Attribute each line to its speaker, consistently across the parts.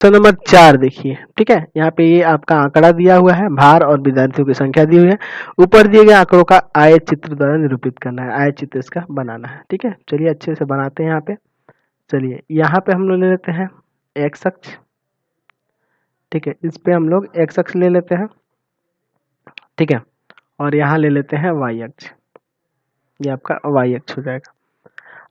Speaker 1: Question number 4 देखिए, ठीक है। यहाँ पे ये आपका आंकड़ा दिया हुआ है, भार और विद्यार्थियों की संख्या दी हुई है। ऊपर दिए गए आंकड़ों का आयत चित्र द्वारा निरूपित करना है, आयत चित्र इसका बनाना है, ठीक है। चलिए अच्छे से बनाते हैं यहाँ पे। चलिए यहाँ पे हम लोग ले लेते हैं एक्स अक्ष, ठीक है। इस पे हम लोग एक्स अक्ष ले लेते हैं, ठीक है। और यहाँ ले लेते हैं वाई अक्ष, ये आपका वाई अक्ष हो जाएगा।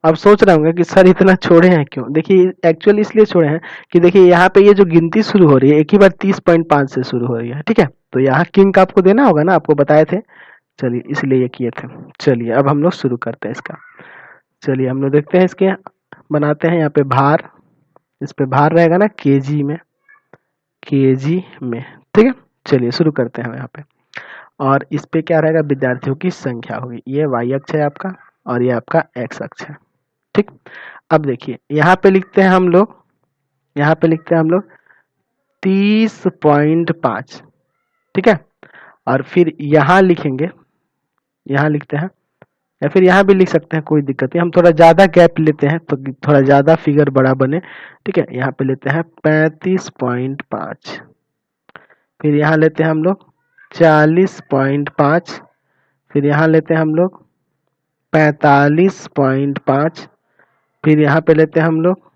Speaker 1: अब सोच रहे होंगे कि सर इतना छोड़े हैं क्यों। देखिए एक्चुअली इसलिए छोड़े हैं कि देखिए यहाँ पे ये जो गिनती शुरू हो रही है एक ही बार 30.5 से शुरू हो रही है, ठीक है। तो यहाँ किंग का आपको देना होगा ना, आपको बताए थे। चलिए इसलिए ये किए थे। चलिए अब हम लोग शुरू करते हैं इसका। चलिए हम लोग देखते हैं इसके, बनाते हैं यहाँ पे भार, इस पे भार रहेगा ना केजी में, केजी में, ठीक है। चलिए शुरू करते हैं यहाँ पे। और इस पे क्या रहेगा, विद्यार्थियों की संख्या होगी। ये वाई अक्ष है आपका और ये आपका एक्स अक्ष है, ठीक। अब देखिए यहाँ पे लिखते हैं हम लोग, यहाँ पे लिखते हैं हम लोग 30.5, ठीक है। और फिर यहाँ लिखेंगे, यहाँ लिखते हैं, या फिर यहाँ भी लिख सकते हैं, कोई दिक्कत नहीं। हम थोड़ा ज्यादा गैप लेते हैं तो थोड़ा ज्यादा फिगर बड़ा बने, ठीक है। यहाँ पे लेते हैं 35.5, फिर यहाँ लेते हैं हम लोग 40.5, फिर यहाँ लेते हैं हम लोग 45.5, फिर यहाँ पे लेते हैं हम लोग,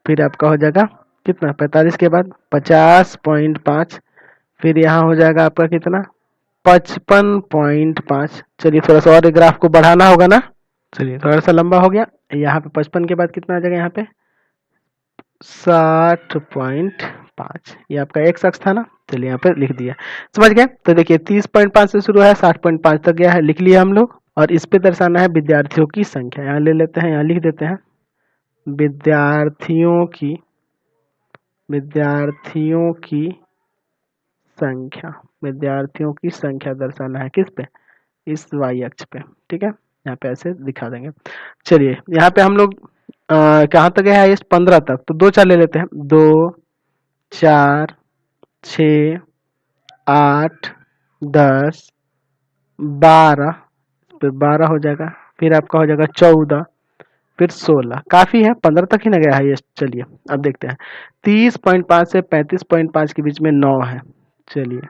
Speaker 1: फिर आपका हो जाएगा कितना 45 के बाद 50.5, फिर यहाँ हो जाएगा आपका कितना 55.5। चलिए थोड़ा सा और ग्राफ को बढ़ाना होगा ना, चलिए थोड़ा सा लंबा हो गया। यहाँ पे 55 के बाद कितना आ जाएगा, यहाँ पे 60.5, ये आपका एक्स अक्ष था ना। चलिए यहाँ पे लिख दिया, समझ गए। तो देखिए 30.5 से शुरू है 60.5 तक गया है, लिख लिया हम लोग। और इस पे दर्शाना है विद्यार्थियों की संख्या, यहाँ ले लेते हैं, यहाँ लिख देते हैं विद्यार्थियों की संख्या, विद्यार्थियों की संख्या दर्शाना है किस पे, इस वाई अक्ष पे, ठीक है। यहाँ पे ऐसे दिखा देंगे। चलिए यहाँ पे हम लोग कहाँ तक है, इस 15 तक, तो 2 4 ले लेते हैं, 2 4 6 8 10 12, तो 12 हो जाएगा, फिर आपका हो जाएगा 14, फिर 16, काफी है, 15 तक ही ना गया हाईएस्ट। चलिए अब देखते हैं 30.5 से 35.5 के बीच में 9 है। चलिए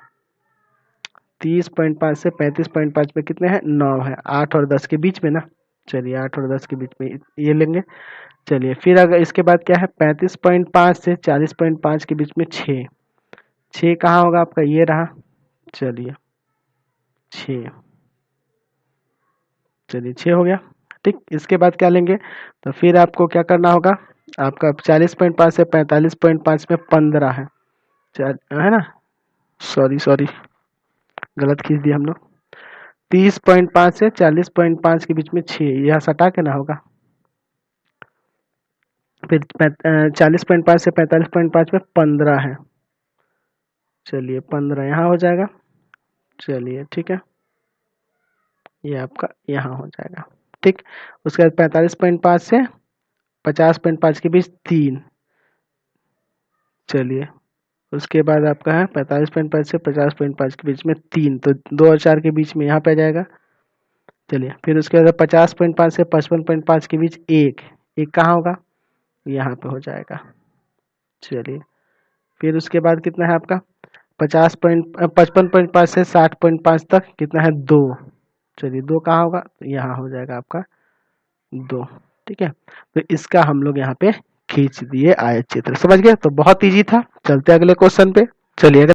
Speaker 1: 30.5 से 35.5 में कितने हैं, 9 है, 8 और 10 के बीच में ना। चलिए 8 और 10 के बीच में ये लेंगे। चलिए फिर अगर इसके बाद क्या है, 35.5 से 40.5 के बीच में 6, 6 कहाँ होगा आपका, ये रहा। चलिए 6, चलिए 6 हो गया, ठीक। इसके बाद क्या लेंगे, तो फिर आपको क्या करना होगा, आपका 40.5 से 45.5 में 15 है, है ना, सॉरी गलत खींच दिया हम लोग। 30.5 से 40.5 के बीच में 6, यह सटा के ना होगा। फिर 40.5 से 45.5 में 15 है, चलिए 15 यहाँ हो जाएगा। चलिए ठीक है, ये आपका यहाँ हो जाएगा, ठीक। उसके बाद 45.5 से 50.5 के बीच 3, चलिए उसके बाद आपका है 45.5 से 50.5 के बीच में 3, तो 2 और 4 के बीच में यहाँ पे आ जाएगा। चलिए फिर उसके बाद 50.5 से 55.5 के बीच 1, कहाँ होगा, यहाँ पे हो जाएगा। चलिए फिर उसके बाद कितना है आपका 55.5 से 60.5 तक कितना है 2, चलिए 2 कहाँ होगा, तो यहाँ हो जाएगा आपका 2, ठीक है। तो इसका हम लोग यहाँ पे खींच दिए आयत चित्र, समझ गए। तो बहुत इजी था, चलते अगले क्वेश्चन पे। चलिए